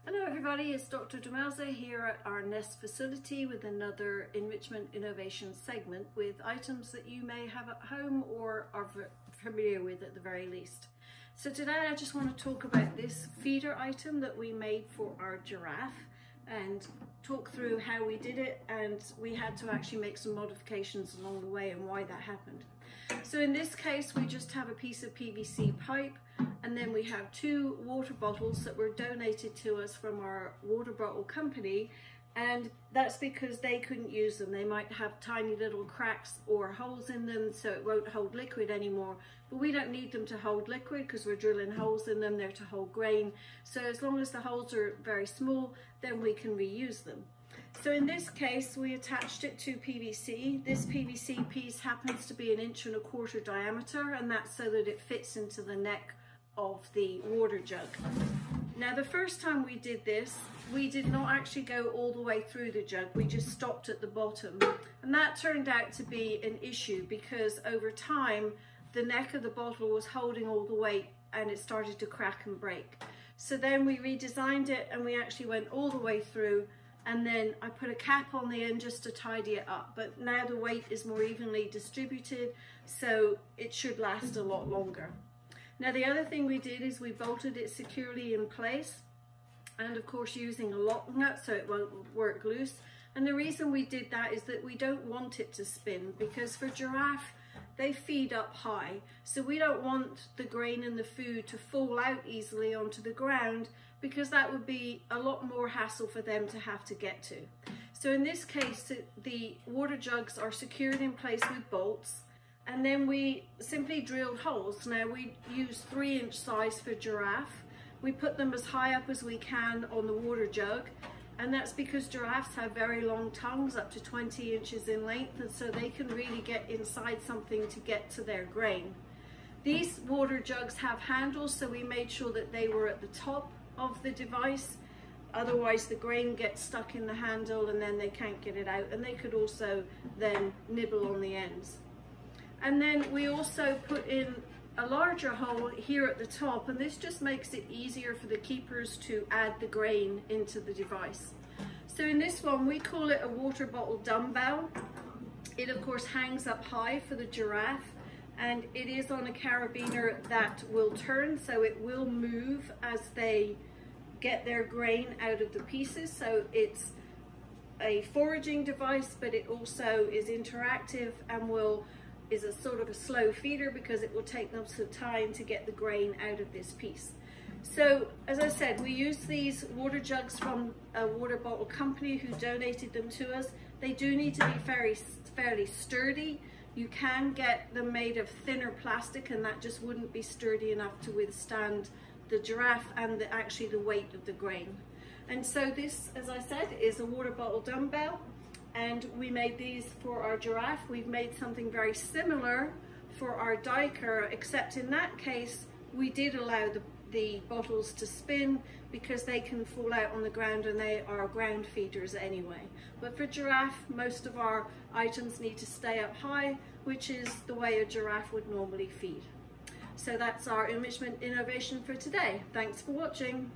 Hello everybody, it's Dr. Demelza here at our Nest facility with another Enrichment Innovation segment with items that you may have at home or are familiar with at the very least. So today I just want to talk about this feeder item that we made for our giraffe and talk through how we did it, and we had to actually make some modifications along the way and why that happened. So in this case we just have a piece of PVC pipe, and then we have two water bottles that were donated to us from our water bottle company, and that's because they couldn't use them. They might have tiny little cracks or holes in them, so it won't hold liquid anymore. But we don't need them to hold liquid because we're drilling holes in them. They're to hold grain. So as long as the holes are very small, then we can reuse them. So in this case, we attached it to PVC. This PVC piece happens to be 1.25 inch diameter, and that's so that it fits into the neck of the water jug. Now the first time we did this, we did not actually go all the way through the jug, we just stopped at the bottom, and that turned out to be an issue because over time the neck of the bottle was holding all the weight and it started to crack and break. So then we redesigned it and we actually went all the way through, and then I put a cap on the end just to tidy it up, but now the weight is more evenly distributed, so it should last a lot longer. Now the other thing we did is we bolted it securely in place, and of course using a lock nut so it won't work loose. And the reason we did that is that we don't want it to spin, because for giraffe they feed up high, so we don't want the grain and the food to fall out easily onto the ground, because that would be a lot more hassle for them to have to get to. So in this case the water jugs are secured in place with bolts, and then we simply drilled holes. Now we use 3-inch size for giraffe. We put them as high up as we can on the water jug, and that's because giraffes have very long tongues, up to 20 inches in length, and so they can really get inside something to get to their grain. These water jugs have handles, so we made sure that they were at the top of the device, otherwise the grain gets stuck in the handle and then they can't get it out, and they could also then nibble on the ends. And then we also put in a larger hole here at the top, and this just makes it easier for the keepers to add the grain into the device. So in this one we call it a water bottle dumbbell. It of course hangs up high for the giraffe, and it is on a carabiner that will turn, so it will move as they get their grain out of the pieces. So it's a foraging device, but it also is interactive and is a sort of a slow feeder, because it will take them some time to get the grain out of this piece. So as I said, we use these water jugs from a water bottle company who donated them to us. They do need to be fairly sturdy. You can get them made of thinner plastic, and that just wouldn't be sturdy enough to withstand the giraffe and actually the weight of the grain. And so this, as I said, is a water bottle dumbbell, and we made these for our giraffe. We've made something very similar for our diker, except in that case we did allow the bottles to spin because they can fall out on the ground and they are ground feeders anyway. But for giraffe, most of our items need to stay up high, which is the way a giraffe would normally feed. So that's our enrichment innovation for today. Thanks for watching.